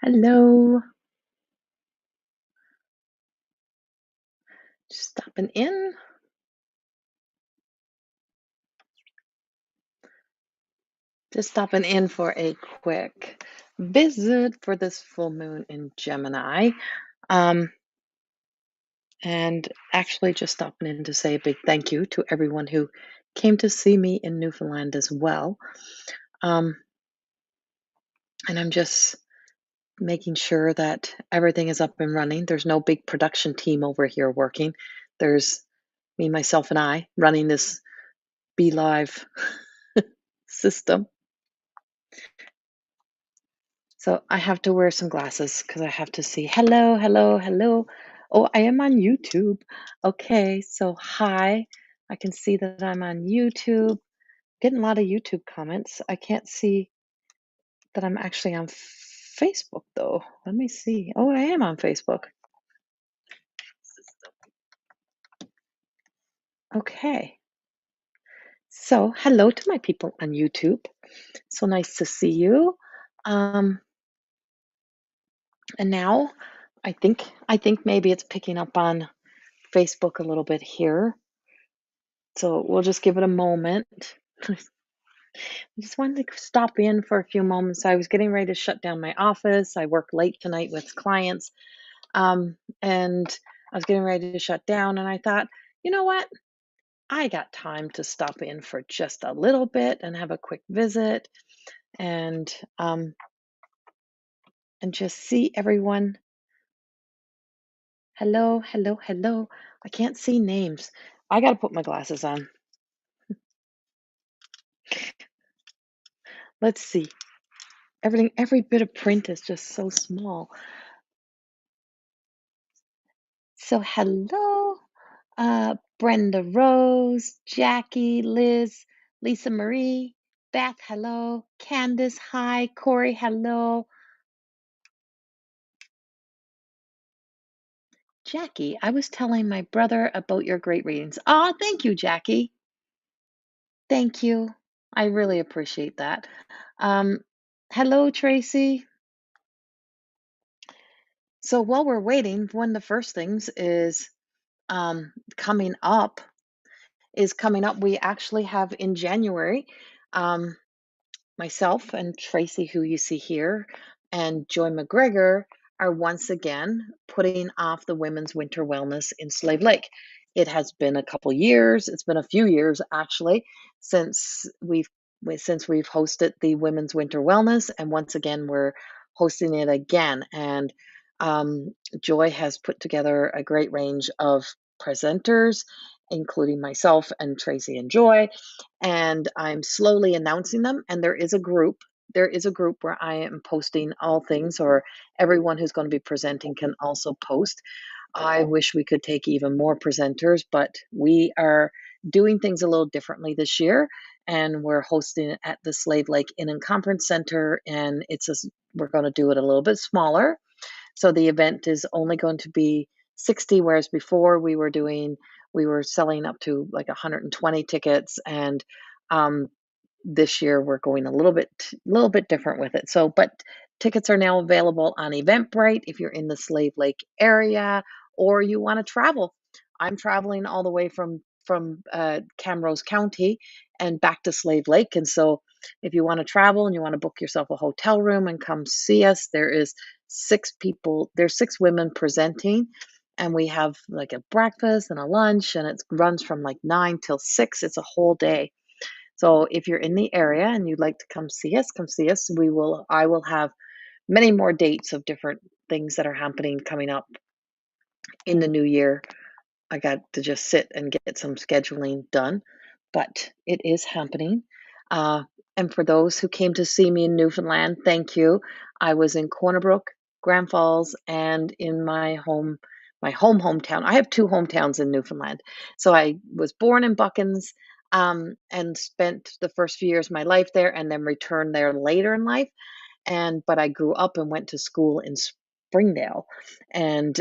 Hello. Just stopping in. Just stopping in for a quick visit for this full moon in Gemini. Um, and actually just stopping in to say a big thank you to everyone who came to see me in Newfoundland as well. Um, and I'm just making sure that everything is up and running. There's no big production team over here working. There's me, myself, and I running this Be Live system. So I have to wear some glasses because I have to see. Hello, hello, hello. Oh, I am on YouTube. Okay, so hi. I can see that I'm on YouTube. Getting a lot of YouTube comments. I can't see that I'm actually on Facebook though. Let me see. Oh, I am on Facebook. Okay. So hello to my people on YouTube. So nice to see you. Um, and now I think maybe it's picking up on Facebook a little bit here. So we'll just give it a moment. I just wanted to stop in for a few moments. I was getting ready to shut down my office. I work late tonight with clients. And I was getting ready to shut down. And I thought, you know what? I got time to stop in for just a little bit and have a quick visit and um, and just see everyone. Hello, hello, hello. I can't see names. I got to put my glasses on. Let's see. Every bit of print is just so small. So hello, Brenda Rose, Jackie, Liz, Lisa Marie, Beth, hello, Candace, hi, Corey, hello. Jackie, I was telling my brother about your great readings. Ah, thank you, Jackie. Thank you. I really appreciate that. Um, hello, Tracy. So while we're waiting, one of the first things is coming up we actually have in January. Um, Myself and Tracy, who you see here, and Joy McGregor are once again putting off the Women's Winter Wellness in Slave Lake. It has been a couple years, it's been a few years actually, since we've hosted the Women's Winter Wellness, and once again we're hosting it again. And Joy has put together a great range of presenters, including myself and Tracy and Joy, and I'm slowly announcing them. And there is a group. There is a group where I am posting all things, or everyone who's going to be presenting can also post. I wish we could take even more presenters, but we are doing things a little differently this year, and we're hosting it at the Slave Lake Inn and Conference Center, and we're going to do it a little bit smaller. So the event is only going to be 60, whereas before we were selling up to like 120 tickets, and um, this year we're going a little bit different with it. So, but tickets are now available on Eventbrite if you're in the Slave Lake area or you want to travel. I'm traveling all the way from Camrose County and back to Slave Lake, and so if you want to travel and you want to book yourself a hotel room and come see us, there's 6 women presenting, and we have like a breakfast and a lunch, and it runs from like 9 till 6. It's a whole day. So if you're in the area and you'd like to come see us, come see us. I will have many more dates of different things that are happening coming up in the new year. I got to just sit and get some scheduling done, but it is happening. Uh, and for those who came to see me in Newfoundland, thank you. I was in Corner Brook, Grand Falls, and in my hometown. I have 2 hometowns in Newfoundland. So I was born in Buckens, and spent the first few years of my life there, and then returned there later in life. But I grew up and went to school in Springdale, and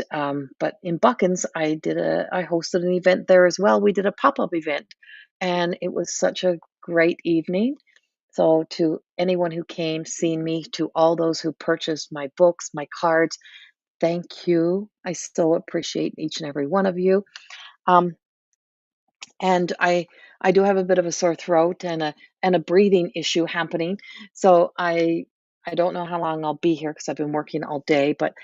but in Buckens, I hosted an event there as well. We did a pop up event, and it was such a great evening. So, to anyone who came, seen me, to all those who purchased my books, my cards, thank you. I so appreciate each and every one of you. Um, and I do have a bit of a sore throat and a breathing issue happening. So I don't know how long I'll be here because I've been working all day, but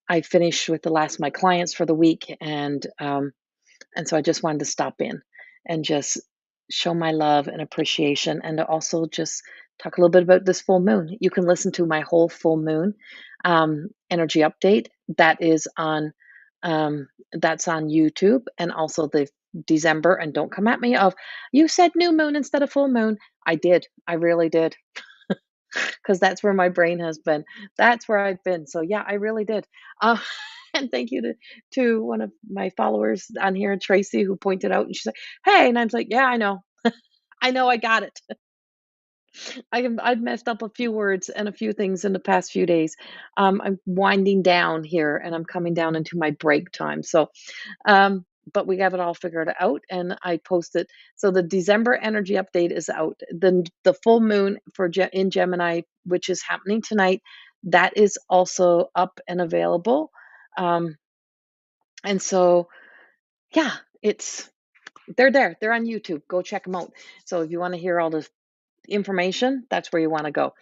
I finished with the last of my clients for the week, and so I just wanted to stop in and just show my love and appreciation, and to also just talk a little bit about this full moon. You can listen to my whole full moon energy update. That's on YouTube, and also the December. And don't come at me of you said new moon instead of full moon. I did. I really did, because that's where my brain has been. That's where I've been. So yeah, I really did. Uh, and thank you to one of my followers on here, Tracy, who pointed out, and she's like, "Hey," and I was like, "Yeah, I know, I got it." I've messed up a few words and a few things in the past few days. I'm winding down here, and I'm coming down into my break time. So um, but we have it all figured out, and I posted. So the December energy update is out. The full moon in Gemini, which is happening tonight, that is also up and available. Um, and so yeah, it's they're there. They're on YouTube. Go check them out. So if you want to hear all the information, that's where you want to go.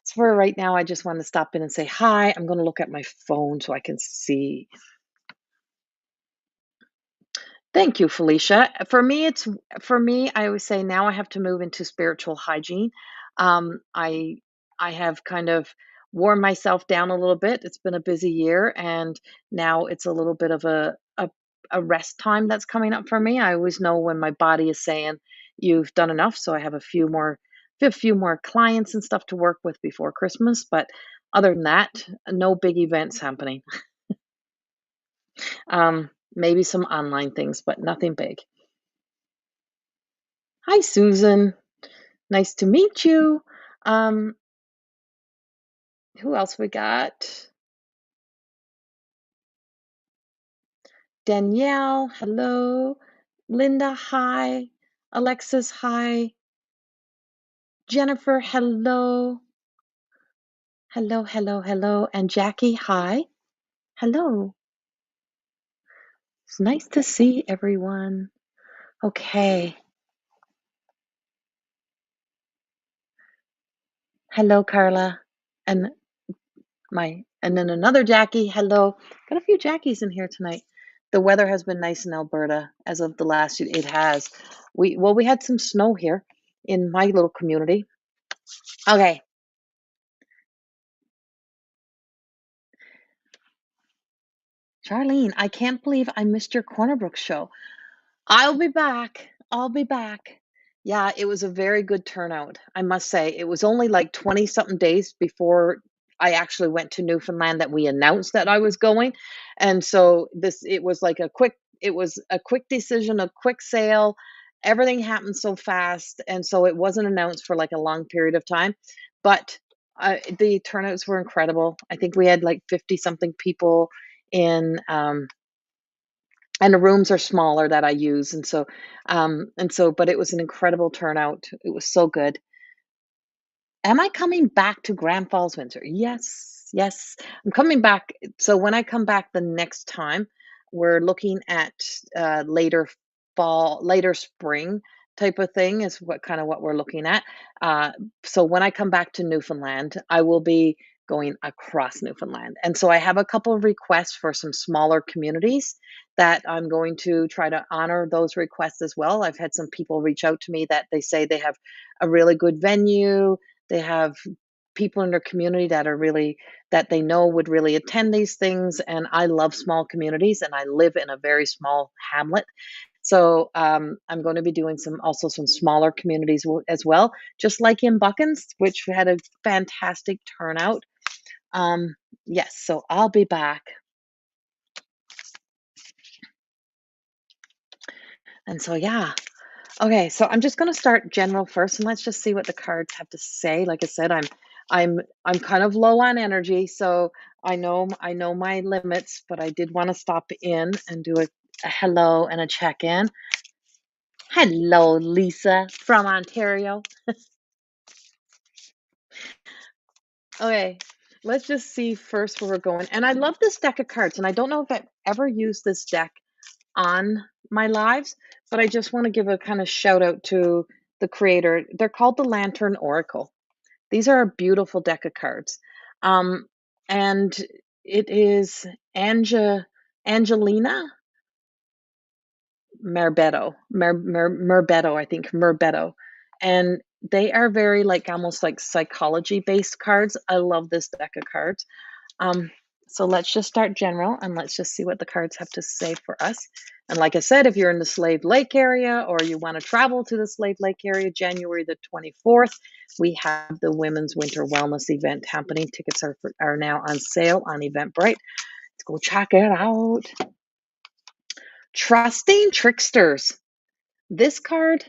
So for right now, I just want to stop in and say hi. I'm going to look at my phone so I can see. Thank you, Felicia. For me, I always say now I have to move into spiritual hygiene. Um, I I have kind of worn myself down a little bit. It's been a busy year, and now it's a little bit of a rest time that's coming up for me. I always know when my body is saying you've done enough, so I have a few more clients and stuff to work with before Christmas. But other than that, no big events happening. Maybe some online things, but nothing big. Hi, Susan. Nice to meet you. Um, who else we got? Danielle, hello. Linda, hi. Alexis, hi. Jennifer, hello. Hello, hello, hello. And Jackie, hi. Hello. It's nice to see everyone. Okay. Hello, Carla. And and then another Jackie. Hello. Got a few Jackies in here tonight. The weather has been nice in Alberta as of the last few. It has. We had some snow here in my little community. Okay. Charlene, I can't believe I missed your Cornerbrook show. I'll be back. I'll be back. Yeah, it was a very good turnout, I must say. It was only like 20 something days before I actually went to Newfoundland that we announced that I was going. And so it was like it was a quick decision, a quick sale. Everything happened so fast. And so it wasn't announced for like a long period of time. But the turnouts were incredible. I think we had like 50 something people in and the rooms are smaller that I use, but it was an incredible turnout. It was so good. Am I coming back to Grand Falls, Windsor? Yes, yes. I'm coming back. So when I come back the next time, we're looking at later fall, later spring type of thing is what we're looking at. Uh, so when I come back to Newfoundland, I will be going across Newfoundland. And so I have a couple of requests for some smaller communities that I'm going to try to honor those requests as well. I've had some people reach out to me that they say they have a really good venue, they have people in their community that they know would really attend these things, and I love small communities, and I live in a very small hamlet. So, I'm gonna be doing some smaller communities as well, just like in Buckens, which had a fantastic turnout. Um, yes, so I'll be back. And so, yeah. Okay, so I'm just going to start general first, and let's just see what the cards have to say. Like I said, I'm kind of low on energy, so I know my limits, but I did want to stop in and do a hello and a check in. Hello, Lisa from Ontario. Okay, let's just see first where we're going. And I love this deck of cards, and I don't know if I've ever used this deck on my lives, but I just want to give a kind of shout out to the creator. They're called the Lantern Oracle. These are a beautiful deck of cards. Um, and it is Angelina Merbetto, I think Merbetto. And they are very like almost like psychology based cards. I love this deck of cards. Um, so let's just start general and let's just see what the cards have to say for us. And like I said, if you're in the Slave Lake area or you want to travel to the Slave Lake area, January the 24th, we have the Women's Winter Wellness event happening. Tickets are now on sale on Eventbrite. Let's go check it out. Trusting Tricksters. This card,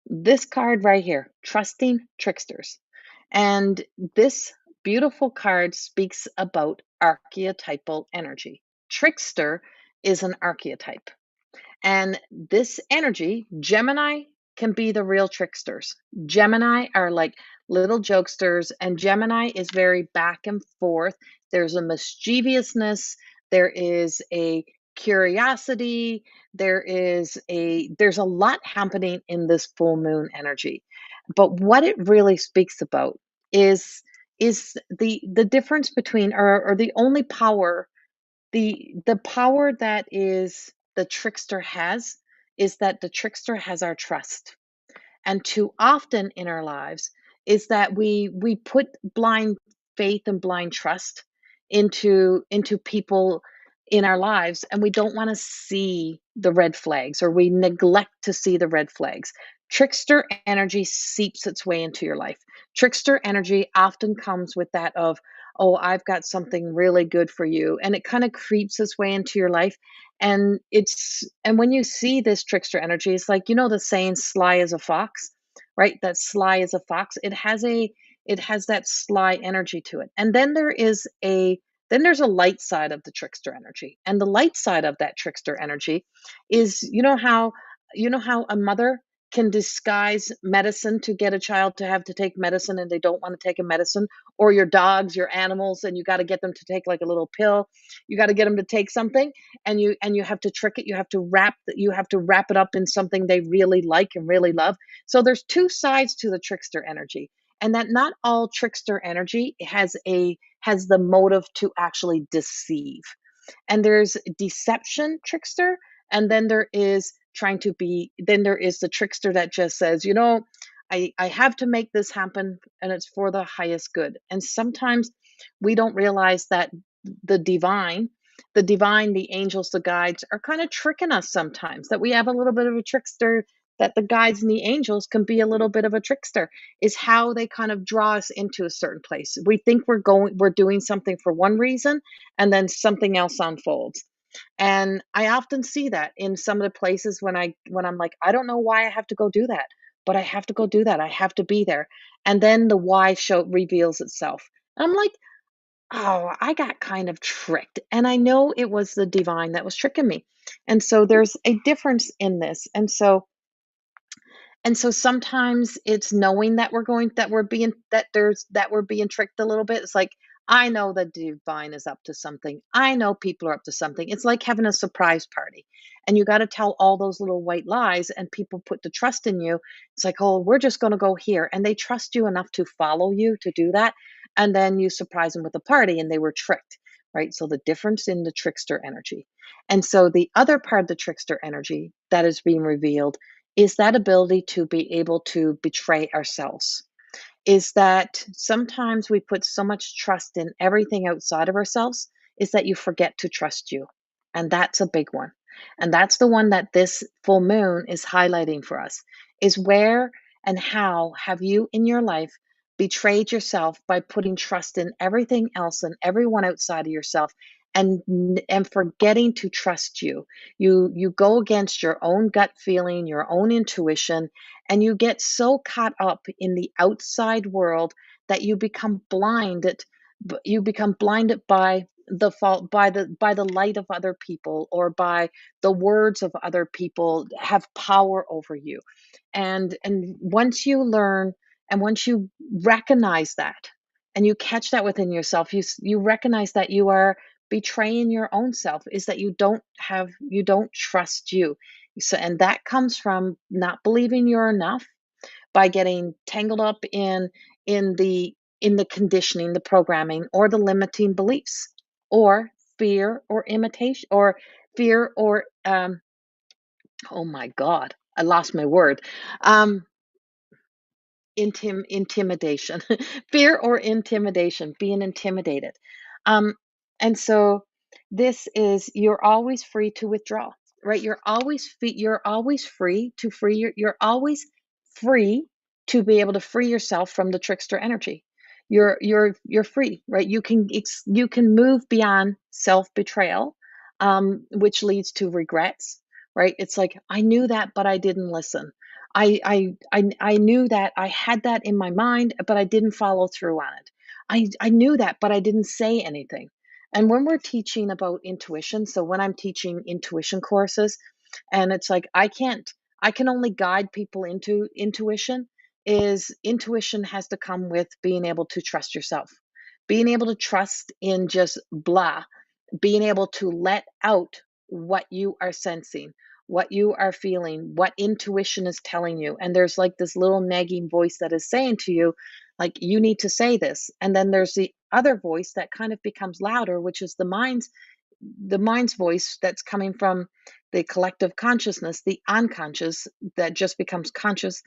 this card right here, Trusting Tricksters. And this beautiful card speaks about archetypal energy. Trickster is an archetype. And this energy, Gemini can be the real tricksters. Gemini are like little jokesters, and Gemini is very back and forth. There's a mischievousness, there is a curiosity, there's a lot happening in this full moon energy. But what it really speaks about is the difference between or the only power the power that is the trickster has is that the trickster has our trust. And too often in our lives is that we put blind faith and blind trust into people in our lives, and we don't want to see the red flags, or we neglect to see the red flags. Trickster energy seeps its way into your life. Trickster energy often comes with that of, oh, I've got something really good for you, and it kind of creeps its way into your life. And when you see this trickster energy, it's like, the saying, sly as a fox, right? That sly as a fox. It has that sly energy to it. And then there's a light side of the trickster energy. And the light side of that trickster energy is, you know how a mother can disguise medicine to get a child to have to take medicine and they don't want to take a medicine, or your dogs, your animals, and you got to get them to take like a little pill. You got to get them to take something, and you have to trick it. You have to wrap it up in something they really like and really love. So there's two sides to the trickster energy, and that not all trickster energy has the motive to actually deceive. And there's deception trickster, and then there is the trickster that just says, I have to make this happen, and it's for the highest good. And sometimes we don't realize that the divine the angels, the guides are kind of tricking us sometimes, that we have a little bit of a trickster, that the guides and the angels can be a little bit of a trickster, is how they kind of draw us into a certain place. We think we're doing something for one reason, and then something else unfolds. And I often see that in some of the places when I'm like, I don't know why I have to go do that, but I have to go do that. I have to be there. And then the why show reveals itself. And I'm like, oh, I got kind of tricked. And I know it was the divine that was tricking me. And so there's a difference in this. And so sometimes it's knowing that we're being tricked a little bit. It's like, I know the divine is up to something. I know people are up to something. It's like having a surprise party. And you got to tell all those little white lies, and people put the trust in you. It's like, oh, we're just going to go here. And they trust you enough to follow you to do that. And then you surprise them with a party and they were tricked. Right. So the difference in the trickster energy. And so the other part of the trickster energy that is being revealed is that ability to be able to betray ourselves. Is that sometimes we put so much trust in everything outside of ourselves, is that you forget to trust you. And that's a big one. And that's the one that this full moon is highlighting for us, is where and how have you in your life betrayed yourself by putting trust in everything else and everyone outside of yourself, and forgetting to trust you. You go against your own gut feeling, your own intuition, and you get so caught up in the outside world that you become blinded by the fault by the light of other people, or by the words of other people have power over you. And once you learn, and once you recognize that, and you catch that within yourself, you recognize that you are betraying your own self, is that you don't trust you. So, and that comes from not believing you're enough, by getting tangled up in the conditioning, the programming, or the limiting beliefs, or fear, or imitation, or fear, or oh my god, I lost my word. um intimidation. Fear or intimidation, being intimidated. Um, and so this is, you're always free to withdraw, right? You're always free to you're always free to be able to free yourself from the trickster energy. You're free, right? You can move beyond self-betrayal, which leads to regrets, right? It's like, I knew that, but I didn't listen. I knew that, I had that in my mind, but I didn't follow through on it. I knew that, but I didn't say anything. And when we're teaching about intuition, so when I'm teaching intuition courses, and it's like, I can only guide people into intuition, is intuition has to come with being able to trust yourself. Being able to trust in just blah, being able to let out what you are sensing, what you are feeling, what intuition is telling you. And there's like this little nagging voice that is saying to you, like, you need to say this. And then there's the other voice that kind of becomes louder, which is the mind's voice that's coming from the collective consciousness, the unconscious that just becomes conscious.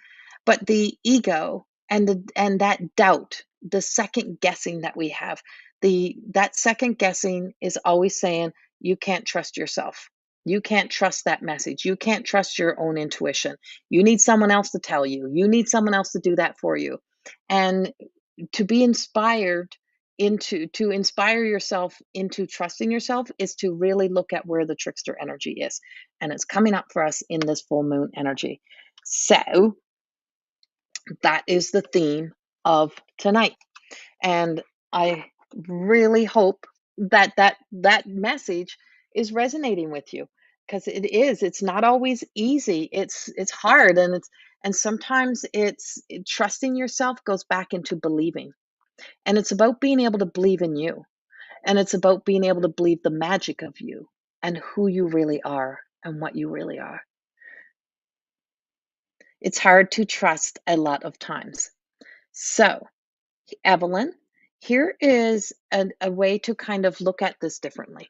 But the ego and that doubt, the second guessing that we have, the that second guessing is always saying, you can't trust yourself. You can't trust that message. You can't trust your own intuition. You need someone else to tell you. You need someone else to do that for you. And to be inspired to inspire yourself into trusting yourself is to really look at where the trickster energy is. And it's coming up for us in this full moon energy. So that is the theme of tonight. And I really hope that that message is resonating with you, because it's not always easy. It's hard, and sometimes trusting yourself goes back into believing. And it's about being able to believe in you. And it's about being able to believe the magic of you and who you really are and what you really are. It's hard to trust a lot of times. So, Evelyn, here is a way to kind of look at this differently.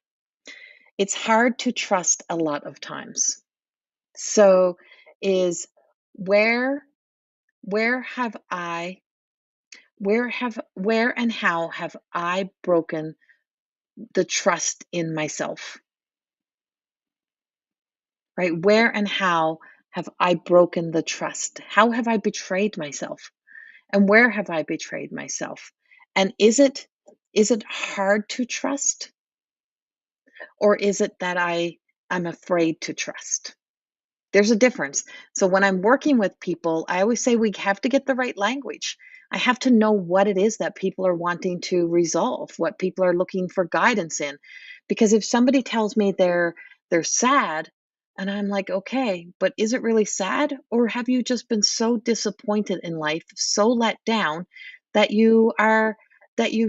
It's hard to trust a lot of times. So, is where where have I where and how have I broken the trust in myself? Right? Where and how have I broken the trust? How have I betrayed myself? And where have I betrayed myself? And is it hard to trust, or is it that I'm afraid to trust? There's a difference. So when I'm working with people, I always say we have to get the right language. I have to know what it is that people are wanting to resolve, what people are looking for guidance in. Because if somebody tells me they're sad, and I'm like, okay, but is it really sad? Or have you just been so disappointed in life, so let down that you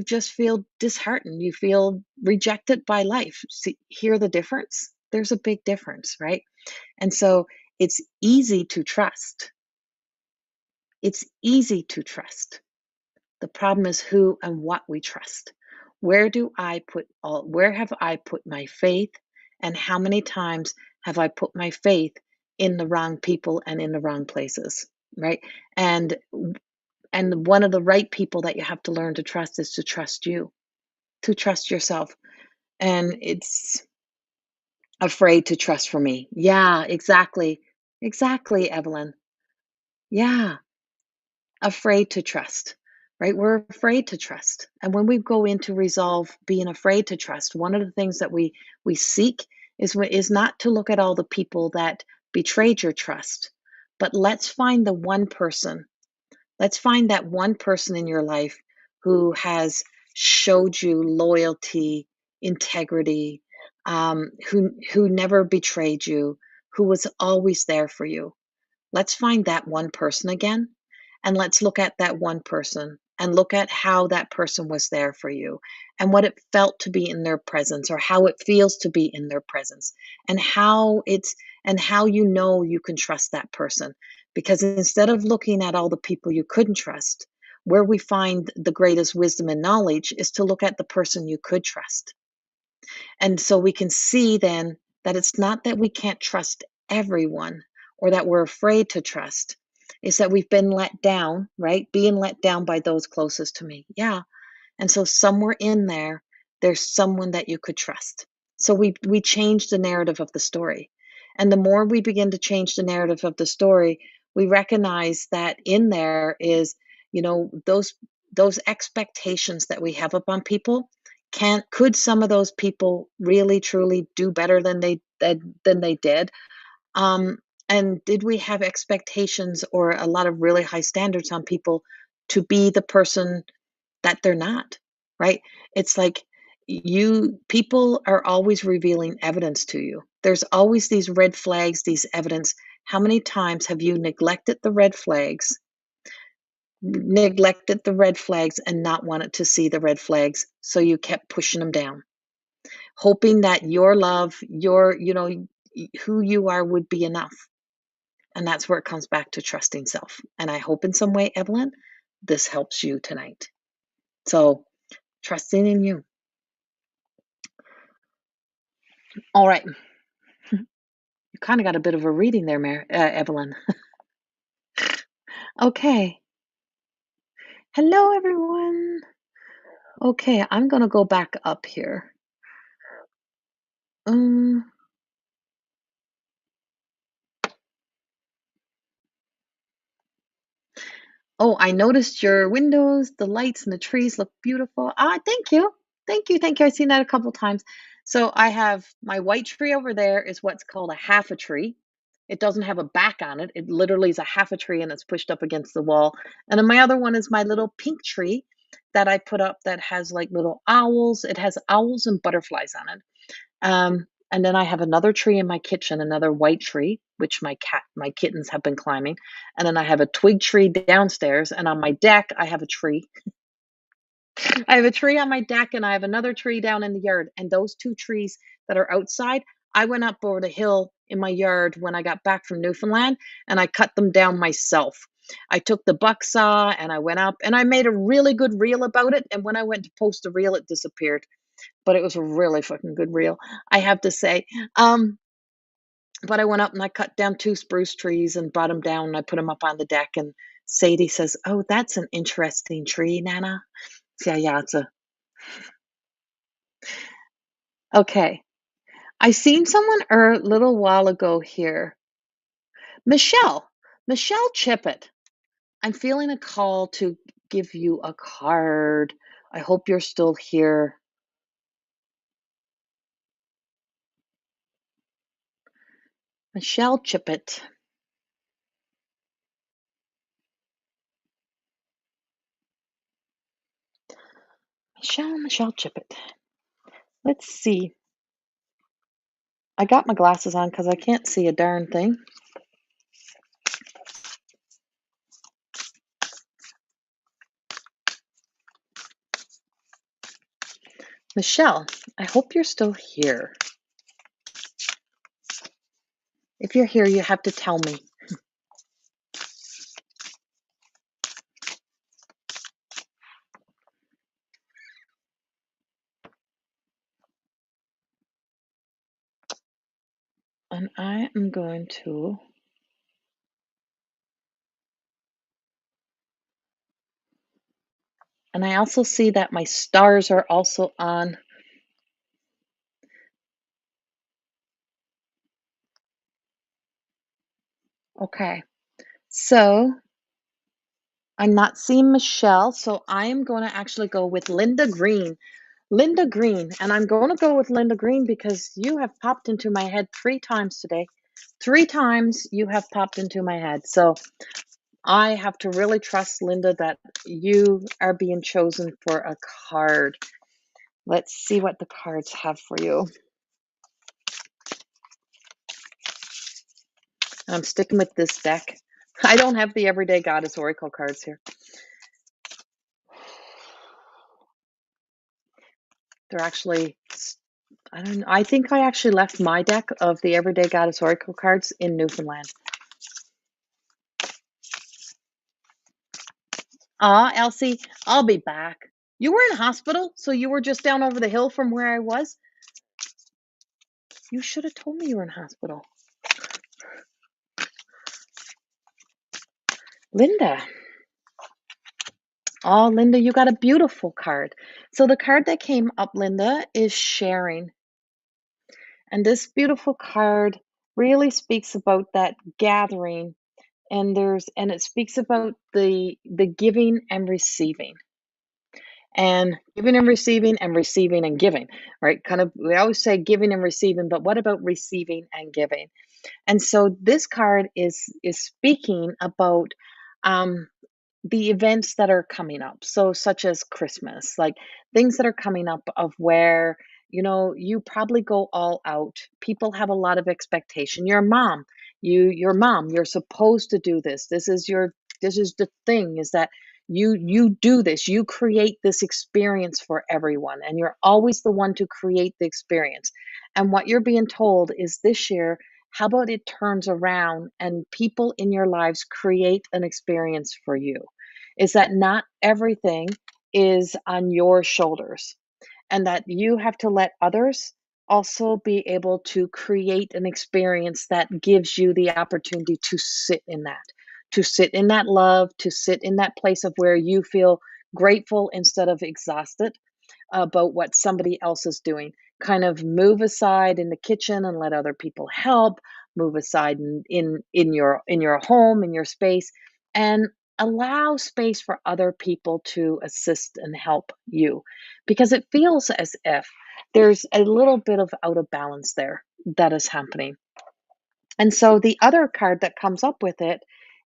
just feel disheartened, you feel rejected by life? See, hear the difference? There's a big difference, right? And so it's easy to trust. It's easy to trust. The problem is who and what we trust. Where have I put my faith, and how many times have I put my faith in the wrong people and in the wrong places, right? And one of the right people that you have to learn to trust is to trust you, to trust yourself. And it's afraid to trust for me. Yeah, exactly. Exactly, Evelyn. Yeah, afraid to trust, right? We're afraid to trust. And when we go in to resolve being afraid to trust, one of the things that we seek is not to look at all the people that betrayed your trust, but let's find the one person. Let's find that one person in your life who has showed you loyalty, integrity, who never betrayed you, who was always there for you. Let's find that one person again, and let's look at that one person and look at how that person was there for you and what it felt to be in their presence or how it feels to be in their presence and how you know you can trust that person. Because instead of looking at all the people you couldn't trust, where we find the greatest wisdom and knowledge is to look at the person you could trust. And so we can see then that it's not that we can't trust everyone or that we're afraid to trust. It's that we've been let down, right? Being let down by those closest to me. Yeah. And so somewhere in there, there's someone that you could trust. So we change the narrative of the story. And the more we begin to change the narrative of the story, we recognize that in there is, those expectations that we have upon people. Could some of those people really truly do better than they did? Um, and did we have expectations or a lot of really high standards on people to be the person that they're not, right? It's like people are always revealing evidence to you. There's always these red flags, these evidence. How many times have you neglected the red flags and not wanted to see the red flags? So you kept pushing them down, hoping that your love, who you are would be enough. And that's where it comes back to trusting self. And I hope in some way, Evelyn, this helps you tonight. So trusting in you. All right. You kind of got a bit of a reading there, Evelyn. Okay. Hello, everyone. Okay, I'm going to go back up here. Um, oh, I noticed your windows, the lights and the trees look beautiful. Ah, thank you. Thank you. Thank you. I've seen that a couple times. So I have my white tree over there is what's called a half a tree. It doesn't have a back on it. It literally is a half a tree and it's pushed up against the wall. And then my other one is my little pink tree that I put up that has like little owls. It has owls and butterflies on it. And then I have another tree in my kitchen, another white tree, which my kittens have been climbing. And then I have a twig tree downstairs. And on my deck, I have a tree. I have a tree on my deck and I have another tree down in the yard. And those two trees that are outside, I went up over the hill in my yard when I got back from Newfoundland and I cut them down myself. I took the buck saw and I went up and I made a really good reel about it. And when I went to post the reel, it disappeared. But it was a really fucking good reel, I have to say. But I went up and I cut down two spruce trees and brought them down and I put them up on the deck. And Sadie says, "Oh, that's an interesting tree, Nana." Yeah, yeah, it's a okay. I seen someone a little while ago here. Michelle, Michelle Chippett. I'm feeling a call to give you a card. I hope you're still here. Michelle Chippett. Michelle Chippett. Let's see. I got my glasses on because I can't see a darn thing. Michelle, I hope you're still here. If you're here, you have to tell me. And I am going to and I also see that my stars are also on. Okay. So I'm not seeing Michelle, so I am going to actually go with Linda Green. Linda Green, and I'm going to go with Linda Green because you have popped into my head 3 times today. 3 times you have popped into my head. So I have to really trust, Linda, that you are being chosen for a card. Let's see what the cards have for you. I'm sticking with this deck. I don't have the Everyday Goddess Oracle cards here. They're actually I don't know. I think I actually left my deck of the Everyday Goddess Oracle cards in Newfoundland. Elsie, I'll be back. You were in hospital, so you were just down over the hill from where I was? You should have told me you were in hospital. Linda. Oh, Linda, you got a beautiful card. So the card that came up, Linda, is sharing. And this beautiful card really speaks about that gathering, and it speaks about the giving and receiving. And giving and receiving and giving, right? Kind of, we always say giving and receiving, but what about receiving and giving? And so this card is speaking about um the events that are coming up. So such as Christmas, like things that are coming up of where, you probably go all out. People have a lot of expectation. You're a mom. Your mom, you're supposed to do this. This is the thing is that you do this. You create this experience for everyone and you're always the one to create the experience. And what you're being told is this year, how about it turns around and people in your lives create an experience for you? Is that not everything is on your shoulders, and that you have to let others also be able to create an experience that gives you the opportunity to sit in that love, to sit in that place of where you feel grateful instead of exhausted about what somebody else is doing. Kind of move aside in the kitchen and let other people help. Move aside in your home, in your space, and allow space for other people to assist and help you, because it feels as if there's a little bit of out of balance there that is happening. And so the other card that comes up with it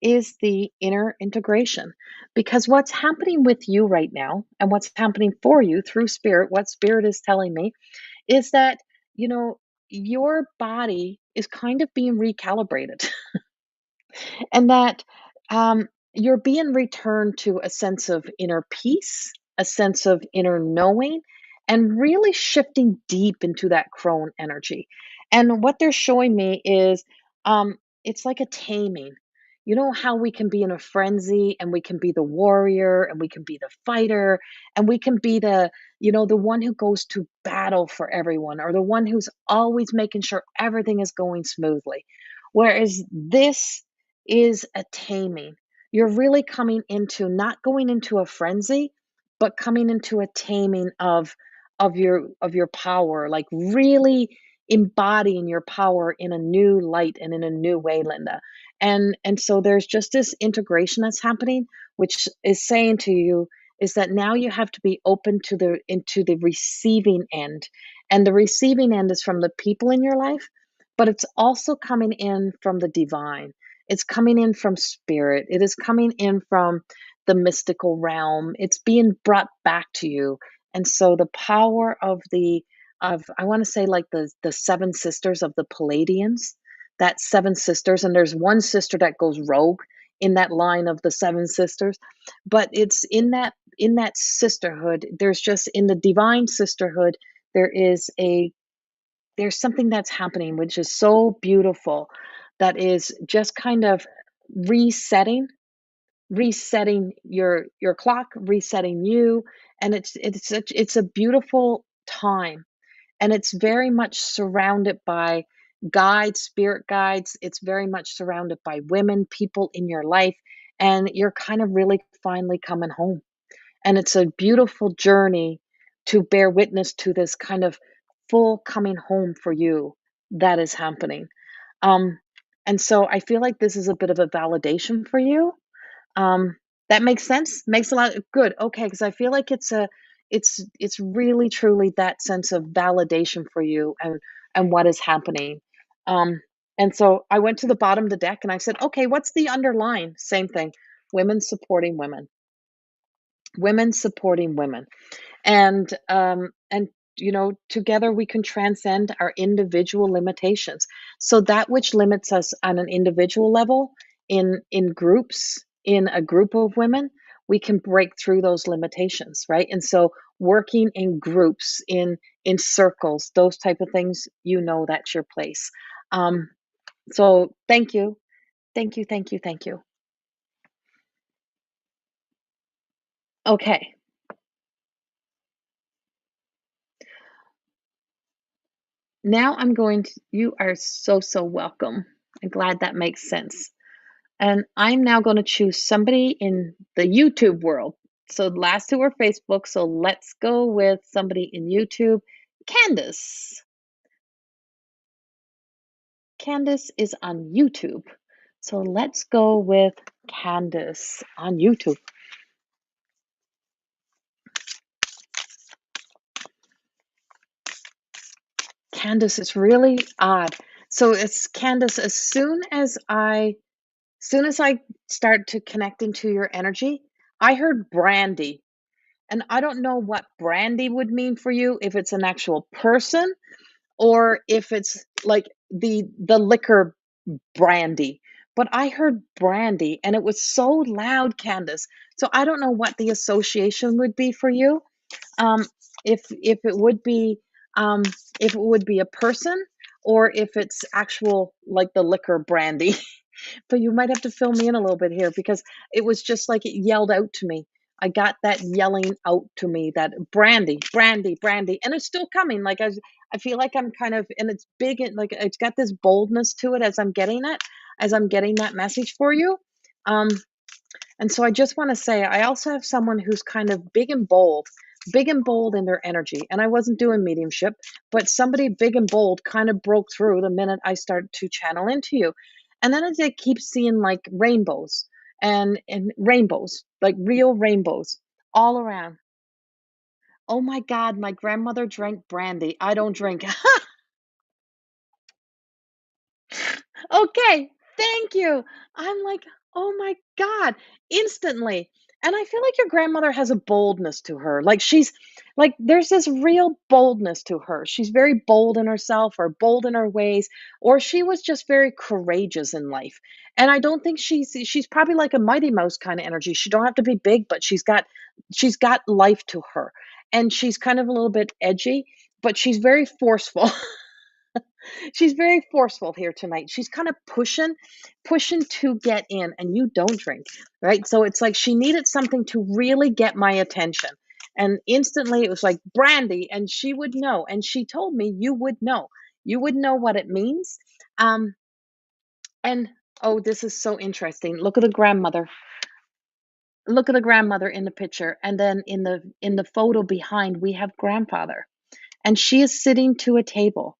is the inner integration. Because what's happening with you right now and what's happening for you through spirit, what spirit is telling me is that, you know, your body is kind of being recalibrated and that you're being returned to a sense of inner peace, a sense of inner knowing, and really shifting deep into that crone energy. And what they're showing me is it's like a taming. You know how we can be in a frenzy and we can be the warrior and we can be the fighter and we can be the one who goes to battle for everyone or the one who's always making sure everything is going smoothly. Whereas this is a taming. You're really coming into not going into a frenzy, but coming into a taming of your power, like really embodying your power in a new light and in a new way, Linda. And so there's just this integration that's happening, which is saying to you is that now you have to be open to the into the receiving end. And the receiving end is from the people in your life, but it's also coming in from the divine. It's coming in from spirit. It is coming in from the mystical realm. It's being brought back to you. And so the power of I want to say like the seven sisters of the Palladians, that seven sisters, and there's one sister that goes rogue in that line of the seven sisters, but it's in that sisterhood, there's just in the divine sisterhood, there is a there's something that's happening which is so beautiful that is just kind of resetting resetting your clock, resetting you, and it's a beautiful time, and it's very much surrounded by guides, spirit guides. It's very much surrounded by women, people in your life, and you're kind of really finally coming home. And it's a beautiful journey to bear witness to this kind of full coming home for you that is happening. Um, and so I feel like this is a bit of a validation for you. That makes sense. Makes a lot of good. Okay, because I feel like it's really truly that sense of validation for you and what is happening. Um, and so I went to the bottom of the deck and I said, okay, what's the underline? Same thing. Women supporting women. Women supporting women. And together we can transcend our individual limitations. So that which limits us on an individual level in groups, in a group of women, we can break through those limitations, right? And so working in groups, in circles, those type of things, that's your place. Um, so thank you. Thank you, thank you, thank you. Okay. Now I'm going to you are so, so welcome. I'm glad that makes sense. And I'm now gonna choose somebody in the YouTube world. So the last 2 were Facebook, so let's go with somebody in YouTube. Candace. Candace is on YouTube. So let's go with Candace on YouTube. Candace is really odd. So it's Candace, as soon as I start to connect into your energy, I heard brandy. And I don't know what brandy would mean for you, if it's an actual person or if it's like the liquor brandy. But I heard brandy and it was so loud, Candace. So I don't know what the association would be for you. Um, if it would be um, if it would be a person or if it's actual like the liquor brandy. But you might have to fill me in a little bit here because it was just like it yelled out to me. I got that yelling out to me that brandy, brandy, brandy, and it's still coming. Like I feel like I'm kind of, and it's big, and like it's got this boldness to it as I'm getting that message for you. Um, and so I just want to say, I also have someone who's kind of big and bold in their energy. And I wasn't doing mediumship, but somebody big and bold kind of broke through the minute I started to channel into you. And then I did keep seeing like rainbows and rainbows, like real rainbows all around. Oh my God, my grandmother drank brandy. I don't drink. Okay, thank you. I'm like, "Oh my god," instantly. And I feel like your grandmother has a boldness to her. Like, there's this real boldness to her. She's very bold in herself or bold in her ways, or she was just very courageous in life. And I don't think she's probably like a Mighty Mouse kinda energy. She don't have to be big, but she's got life to her. And she's kind of a little bit edgy, but she's very forceful. She's very forceful here tonight. She's kind of pushing to get in, and you don't drink, right? So it's like she needed something to really get my attention. And instantly it was like brandy, and she would know. And she told me you would know. You would know what it means. Um, and oh, this is so interesting. Look at the grandmother. Look at the grandmother in the picture. And then in the photo behind, we have grandfather. And she is sitting to a table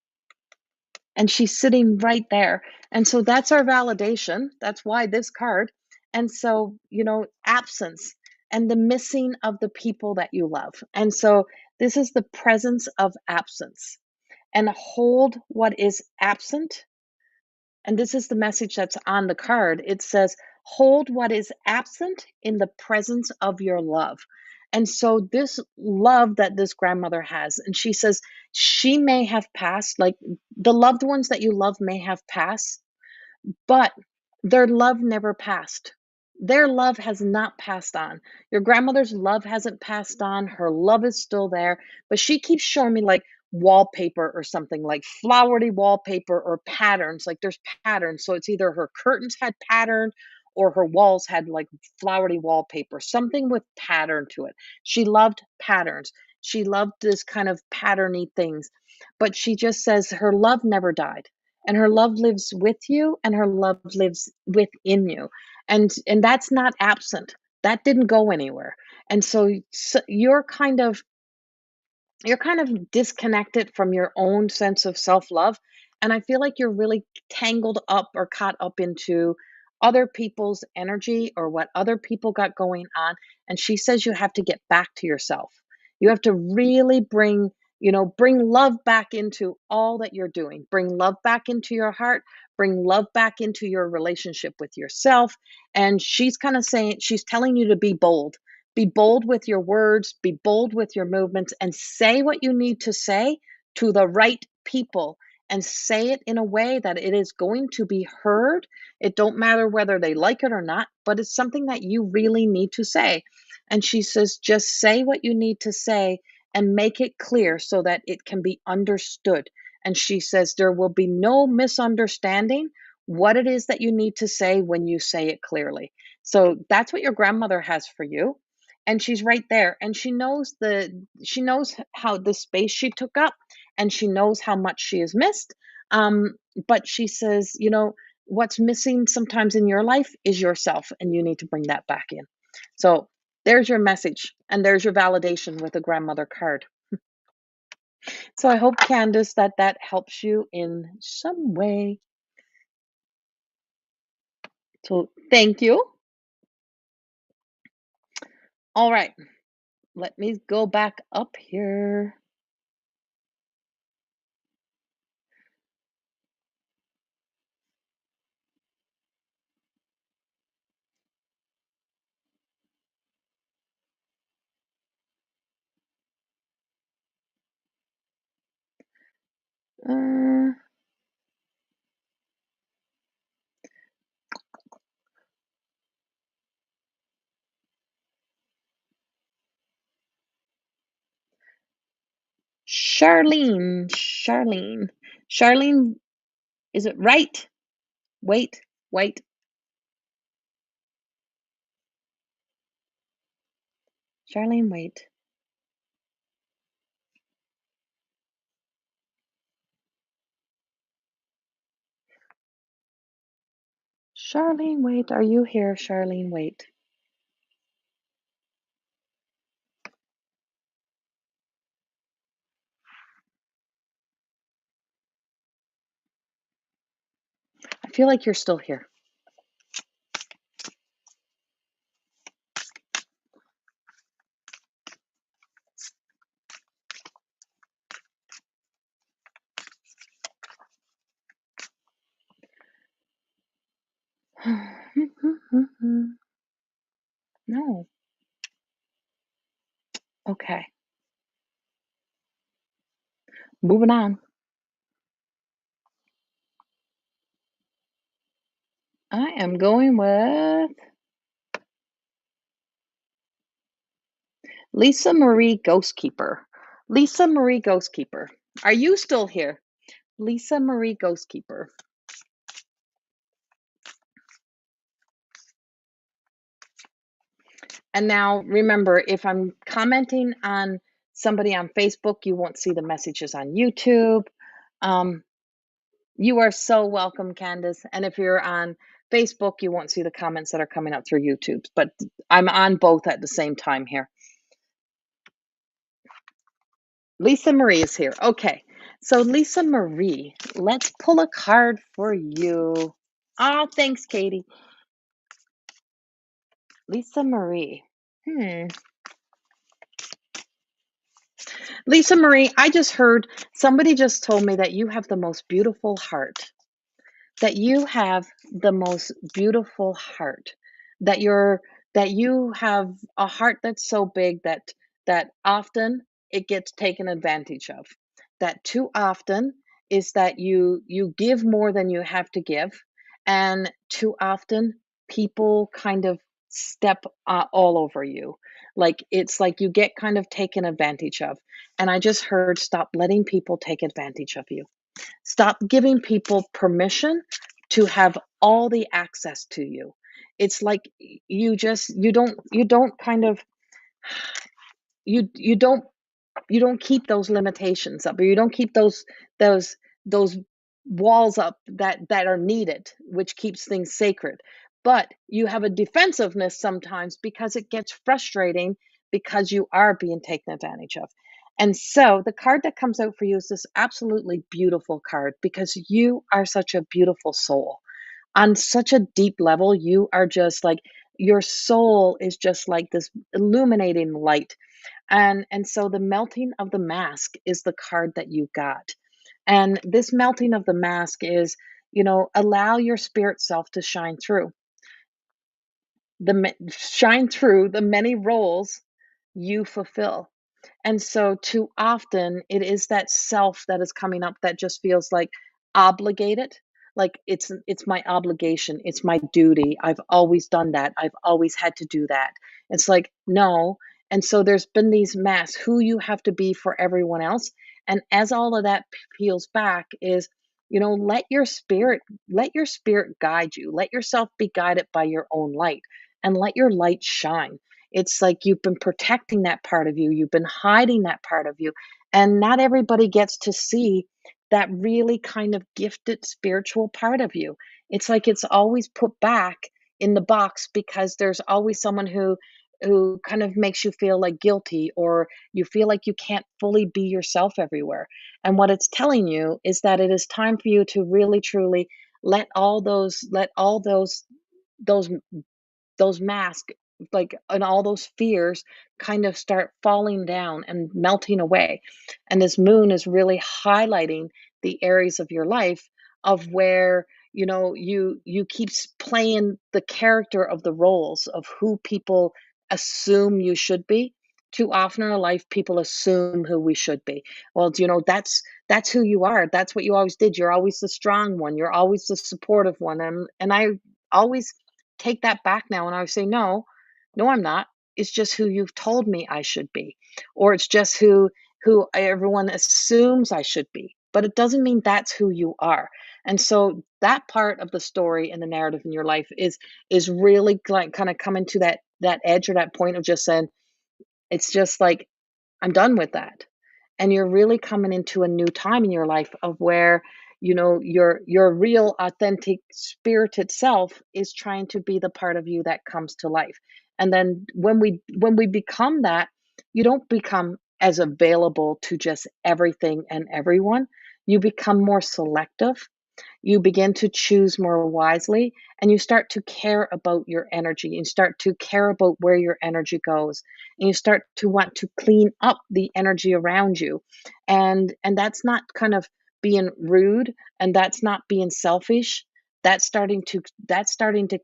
and she's sitting right there. And so that's our validation. That's why this card. And so, absence and the missing of the people that you love. And so this is the presence of absence and hold what is absent, and this is the message that's on the card. It says, hold what is absent in the presence of your love. And so, this love that this grandmother has, and she says she may have passed, like the loved ones that you love may have passed, but their love never passed. Their love has not passed on. Your grandmother's love hasn't passed on. Her love is still there, but she keeps showing me like wallpaper or something like flowery wallpaper or patterns. Like there's patterns. So it's either her curtains had pattern or her walls had like flowery wallpaper, something with pattern to it. She loved patterns. She loved this kind of patterny things. But she just says her love never died and her love lives with you and her love lives within you, and that's not absent. That didn't go anywhere. And so you're kind of disconnected from your own sense of self-love, and I feel like you're really tangled up or caught up into other people's energy or what other people got going on, and she says you have to get back to yourself. You have to really bring love back into all that you're doing. Bring love back into your heart, bring love back into your relationship with yourself, and she's kind of saying she's telling you to be bold. Be bold with your words, be bold with your movements, and say what you need to say to the right people. and say it in a way that it is going to be heard. It don't matter whether they like it or not, but it's something that you really need to say. And she says, just say what you need to say and make it clear so that it can be understood. And she says, there will be no misunderstanding what it is that you need to say when you say it clearly. So that's what your grandmother has for you. And she's right there. And she knows how the space she took up, and she knows how much she has missed. Um, but she says, what's missing sometimes in your life is yourself, and you need to bring that back in. So there's your message, and there's your validation with a grandmother card. So I hope, Candace, that that helps you in some way. So thank you. All right, let me go back up here. Uh, Charlene, is it right? Wait, wait. Charlene, wait. Charlene, wait. Are you here, Charlene? Wait. I feel like you're still here. No. Okay. Moving on. I am going with Lisa Marie Ghostkeeper. Lisa Marie Ghostkeeper. Are you still here? Lisa Marie Ghostkeeper. And now remember, if I'm commenting on somebody on Facebook, you won't see the messages on YouTube. Um, you are so welcome, Candace. And if you're on Facebook, you won't see the comments that are coming up through YouTube. But I'm on both at the same time here. Lisa Marie is here. Okay. So, Lisa Marie, let's pull a card for you. Oh, thanks, Katie. Lisa Marie. Hmm. Lisa Marie, I just heard somebody just told me that you have the most beautiful heart. That you have the most beautiful heart. That you have a heart that's so big that often it gets taken advantage of. That too often is that you give more than you have to give, and too often people kind of step all over you. Like it's like you get kind of taken advantage of. And I just heard, stop letting people take advantage of you. Stop giving people permission to have all the access to you. It's like you don't kind of you don't you don't keep those limitations up, or you don't keep those those walls up that are needed, which keeps things sacred. But you have a defensiveness sometimes because it gets frustrating because you are being taken advantage of. And so the card that comes out for you is this absolutely beautiful card, because you are such a beautiful soul on such a deep level. You are just like, your soul is just like this illuminating light. And so the melting of the mask is the card that you got. And this melting of the mask is, allow your spirit self to shine through. Shine through the many roles you fulfill. And so too often it is that self that is coming up that just feels like obligated, like it's my obligation, it's my duty. I've always done that. I've always had to do that. It's like, no. And so there's been these masks who you have to be for everyone else. And as all of that peels back is, let your spirit guide you. Let yourself be guided by your own light and let your light shine. It's like you've been protecting that part of you, you've been hiding that part of you, and not everybody gets to see that really kind of gifted spiritual part of you. It's like it's always put back in the box because there's always someone who kind of makes you feel like guilty or you feel like you can't fully be yourself everywhere. And what it's telling you is that it is time for you to really truly let all those masks, like, and all those fears kind of start falling down and melting away. And this moon is really highlighting the areas of your life of where, you keep playing the character of the roles of who people assume you should be. Too often in our life, people assume who we should be. Well, that's who you are. That's what you always did. You're always the strong one. You're always the supportive one. And I always take that back now and I would say, no, no, I'm not. It's just who you've told me I should be, or it's just who everyone assumes I should be. But it doesn't mean that's who you are. And so that part of the story and the narrative in your life is really like kind of coming to that edge or that point of just saying, it's just like I'm done with that. And you're really coming into a new time in your life of where, your real authentic spirited self is trying to be the part of you that comes to life. And then when we become that, you don't become as available to just everything and everyone. You become more selective, you begin to choose more wisely, and you start to care about your energy. You start to care about where your energy goes, and you start to want to clean up the energy around you. And that's not kind of being rude, and that's not being selfish. That's starting to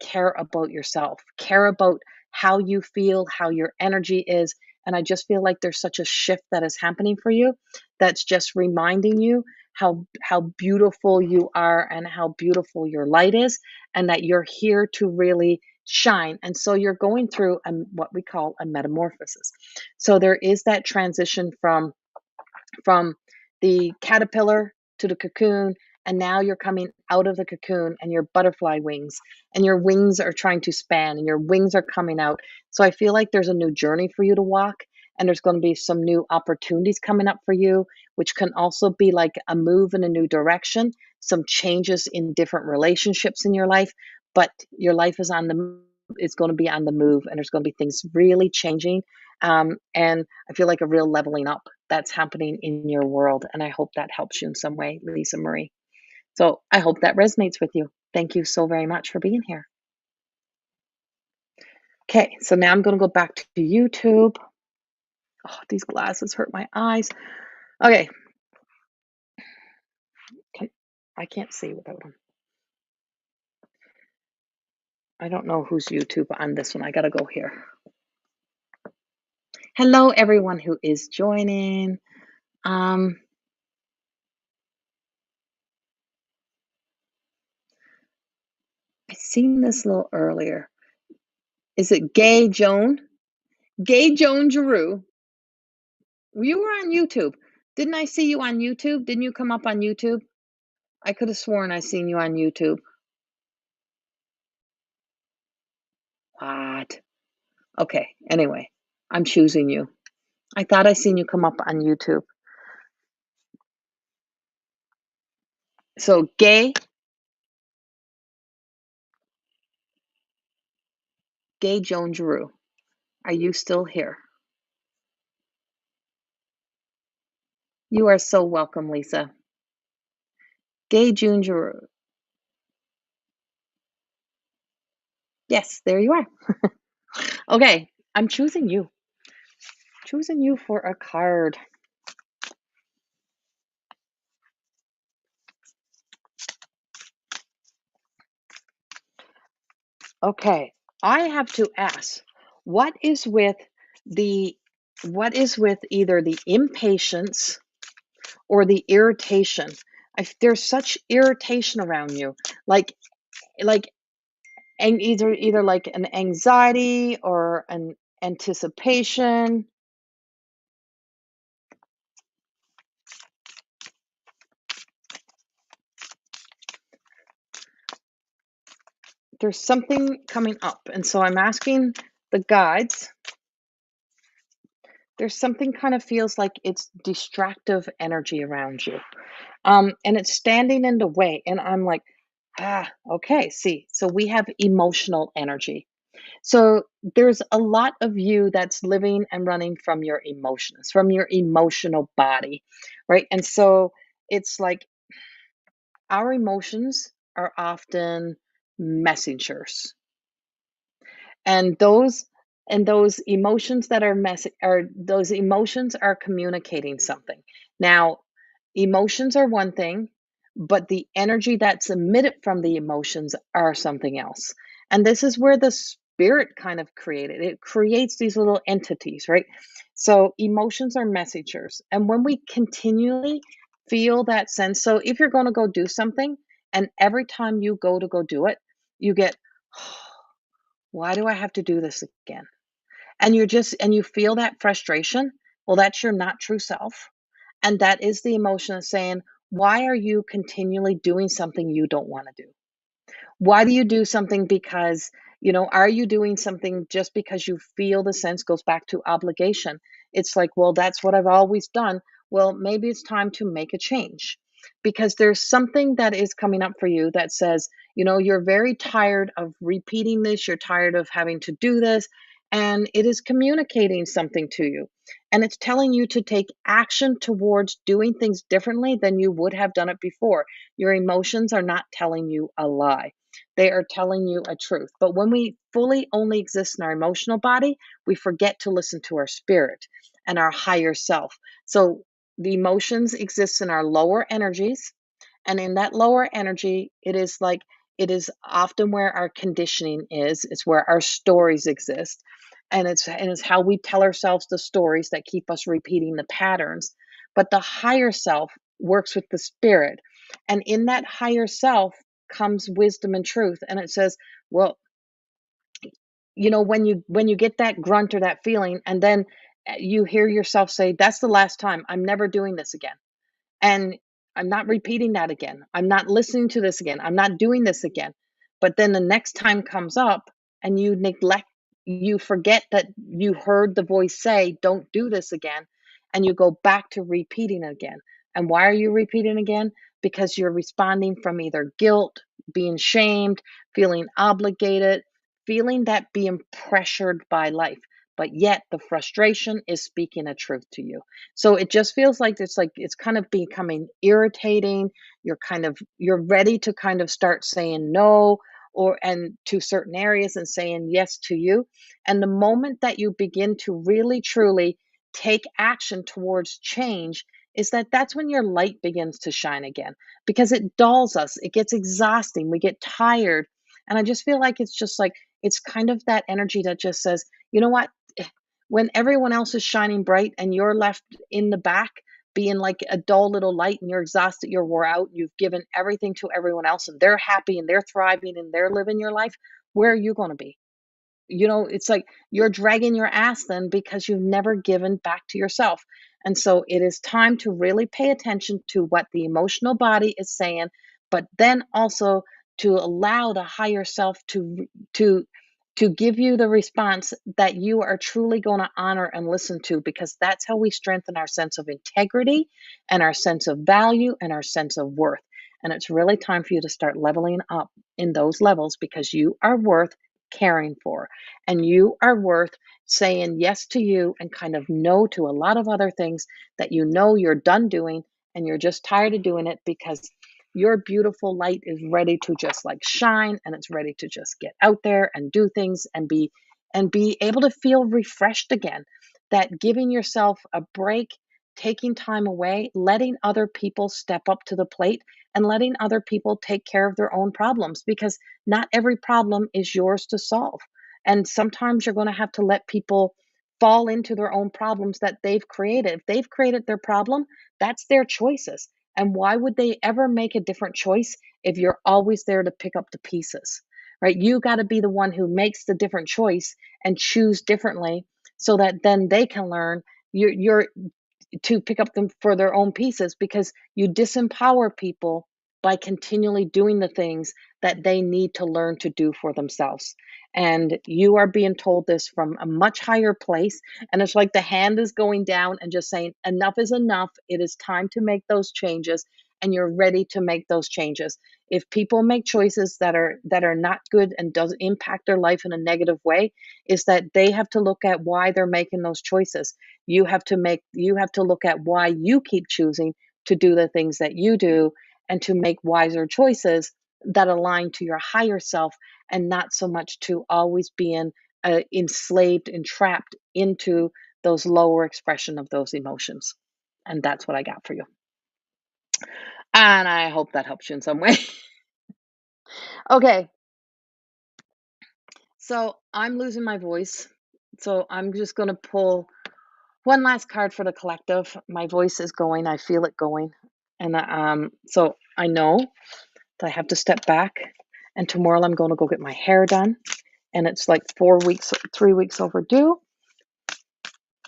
care about yourself, care about how you feel, how your energy is. And I just feel like there's such a shift that is happening for you that's just reminding you how beautiful you are and how beautiful your light is, and that you're here to really shine. And so you're going through what we call a metamorphosis. So there is that transition from the caterpillar to the cocoon, and now you're coming out of the cocoon and your butterfly wings, and your wings are trying to span and your wings are coming out. So I feel like there's a new journey for you to walk, and there's going to be some new opportunities coming up for you, which can also be like a move in a new direction, some changes in different relationships in your life. But your life is going to be on the move, and there's going to be things really changing. And I feel like a real leveling up that's happening in your world. And I hope that helps you in some way, Lisa Marie. So I hope that resonates with you. Thank you so very much for being here. Okay, so now I'm going to go back to YouTube. Oh, these glasses hurt my eyes. Okay, I can't see without them. I don't know who's YouTube on this one. I got to go here. Hello, everyone who is joining. I seen this a little earlier. Is it Gay Joan? Gay Joan Giroux. You were on YouTube. Didn't I see you on YouTube? Didn't you come up on YouTube? I could have sworn I seen you on YouTube. What? Okay, anyway, I'm choosing you. I thought I seen you come up on YouTube. So, Gay Joan Giroux, are you still here? You are so welcome, Lisa. Gay June Giroux. Yes, there you are. Okay, I'm choosing you. Choosing you for a card. Okay, I have to ask, what is with the What is with either the impatience or the irritation? There's such irritation around you, like like and either like an anxiety or an anticipation. There's something coming up, and so I'm asking the guides. There's something kind of feels like it's distractive energy around you. And it's standing in the way. And I'm like, okay, see, so we have emotional energy. So there's a lot of you that's living and running from your emotions, from your emotional body, right? And so it's like our emotions are often messengers. And those emotions that are those emotions are communicating something. Now, emotions are one thing, but the energy that's emitted from the emotions are something else. And this is where the spirit kind of created. It creates these little entities, right? So emotions are messengers. And when we continually feel that sense, so if you're going to go do something, and every time you go to go do it, you get, why do I have to do this again? And you feel that frustration. Well, that's your not true self. And that is the emotion of saying, why are you continually doing something you don't want to do? Why do you do something because, are you doing something just because you feel the sense goes back to obligation? It's like, well, that's what I've always done. Well, maybe it's time to make a change because there's something that is coming up for you that says, you're very tired of repeating this, you're tired of having to do this, and it is communicating something to you. And it's telling you to take action towards doing things differently than you would have done it before. Your emotions are not telling you a lie, they are telling you a truth. But when we fully only exist in our emotional body, we forget to listen to our spirit and our higher self. So the emotions exist in our lower energies. And in that lower energy, it is often where our conditioning is. It's where our stories exist. And it's how we tell ourselves the stories that keep us repeating the patterns. But the higher self works with the spirit. And in that higher self comes wisdom and truth. And it says, well, when you get that grunt or that feeling, and then you hear yourself say, that's the last time, I'm never doing this again. And I'm not repeating that again. I'm not listening to this again. I'm not doing this again. But then the next time comes up and you forget that you heard the voice say, don't do this again. And you go back to repeating it again. And why are you repeating again? Because you're responding from either guilt, being shamed, feeling obligated, feeling that being pressured by life. But yet the frustration is speaking a truth to you. So it just feels like it's kind of becoming irritating. You're ready to kind of start saying no or and to certain areas and saying yes to you. And the moment that you begin to really truly take action towards change is that's when your light begins to shine again because it dulls us. It gets exhausting. We get tired. And I just feel like it's just like it's kind of that energy that just says, you know what? When everyone else is shining bright and you're left in the back being like a dull little light and you're exhausted, you're wore out, you've given everything to everyone else and they're happy and they're thriving and they're living your life, where are you going to be? It's like you're dragging your ass then because you've never given back to yourself. And so it is time to really pay attention to what the emotional body is saying, but then also to allow the higher self to give you the response that you are truly going to honor and listen to, because that's how we strengthen our sense of integrity and our sense of value and our sense of worth. And it's really time for you to start leveling up in those levels because you are worth caring for. And you are worth saying yes to you and kind of no to a lot of other things that you're done doing and you're just tired of doing it because your beautiful light is ready to just like shine and it's ready to just get out there and do things and be able to feel refreshed again. That giving yourself a break, taking time away, letting other people step up to the plate and letting other people take care of their own problems because not every problem is yours to solve. And sometimes you're going to have to let people fall into their own problems that they've created. If they've created their problem, that's their choices. And why would they ever make a different choice if you're always there to pick up the pieces? Right? You got to be the one who makes the different choice and choose differently so that then they can learn. You're to pick up them for their own pieces because you disempower people by continually doing the things that they need to learn to do for themselves. And you are being told this from a much higher place. And it's like the hand is going down and just saying, enough is enough. It is time to make those changes. And you're ready to make those changes. If people make choices that are not good and does impact their life in a negative way, is that they have to look at why they're making those choices. You have to look at why you keep choosing to do the things that you do and to make wiser choices that align to your higher self and not so much to always being enslaved and trapped into those lower expression of those emotions. And that's what I got for you. And I hope that helps you in some way. Okay, so I'm losing my voice. So I'm just going to pull one last card for the collective. My voice is going. I feel it going. And so I know that I have to step back. And tomorrow I'm going to go get my hair done. And it's like 4 weeks, 3 weeks overdue.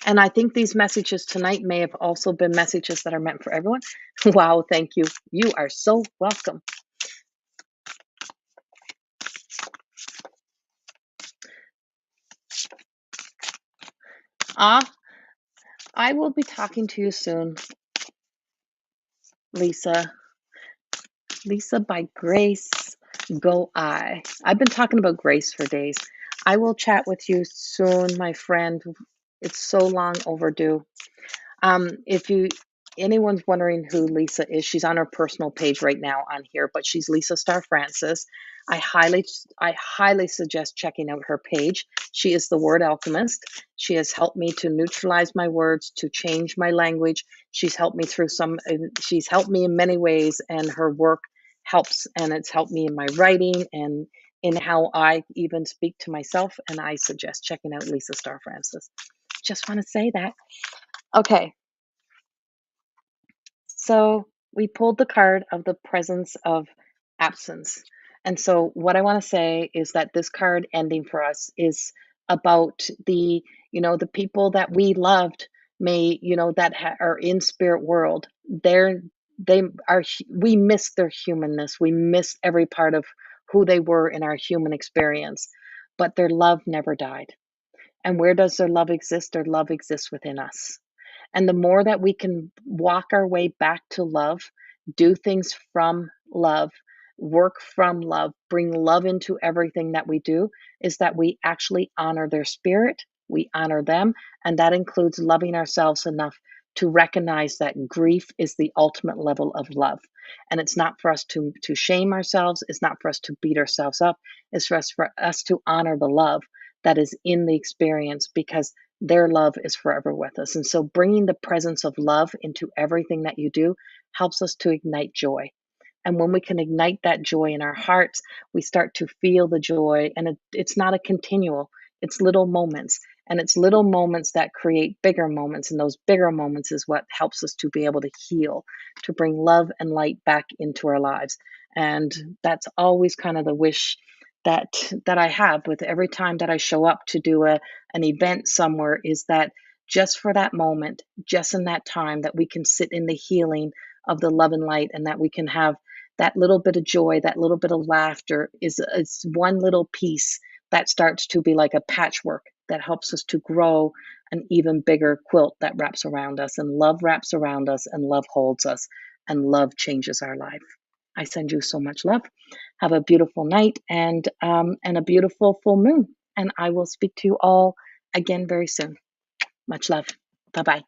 And I think these messages tonight may have also been messages that are meant for everyone. Wow, thank you. You are so welcome. Ah, I will be talking to you soon, Lisa. Lisa by Grace Go I. I've been talking about grace for days. I will chat with you soon, my friend. It's so long overdue. If anyone's wondering who Lisa is, she's on her personal page right now on here, but she's Lisa Star Francis. I highly suggest checking out her page. She is the word alchemist. She has helped me to neutralize my words, to change my language. She's helped me in many ways, and her work helps, and it's helped me in my writing and in how I even speak to myself. And I suggest checking out Lisa Star Francis. Just want to say that. Okay, so we pulled the card of the presence of absence. And so what I want to say is that this card ending for us is about the people that we loved may, that are in spirit world. They are, we miss their humanness. We miss every part of who they were in our human experience, but their love never died. And where does their love exist? Their love exists within us. And the more that we can walk our way back to love, do things from love, work from love, bring love into everything that we do, is that we actually honor their spirit, we honor them, and that includes loving ourselves enough to recognize that grief is the ultimate level of love. And it's not for us to shame ourselves, it's not for us to beat ourselves up, it's for us to honor the love that is in the experience because their love is forever with us. And so bringing the presence of love into everything that you do helps us to ignite joy. And when we can ignite that joy in our hearts, we start to feel the joy. And it's not a continual, it's little moments. And it's little moments that create bigger moments. And those bigger moments is what helps us to be able to heal, to bring love and light back into our lives. And that's always kind of the wish that I have with every time that I show up to do an event somewhere, is that just for that moment, just in that time, that we can sit in the healing of the love and light, and that we can have that little bit of joy, that little bit of laughter is one little piece that starts to be like a patchwork that helps us to grow an even bigger quilt that wraps around us, and love wraps around us, and love holds us, and love changes our life. I send you so much love. Have a beautiful night and a beautiful full moon. And I will speak to you all again very soon. Much love. Bye bye.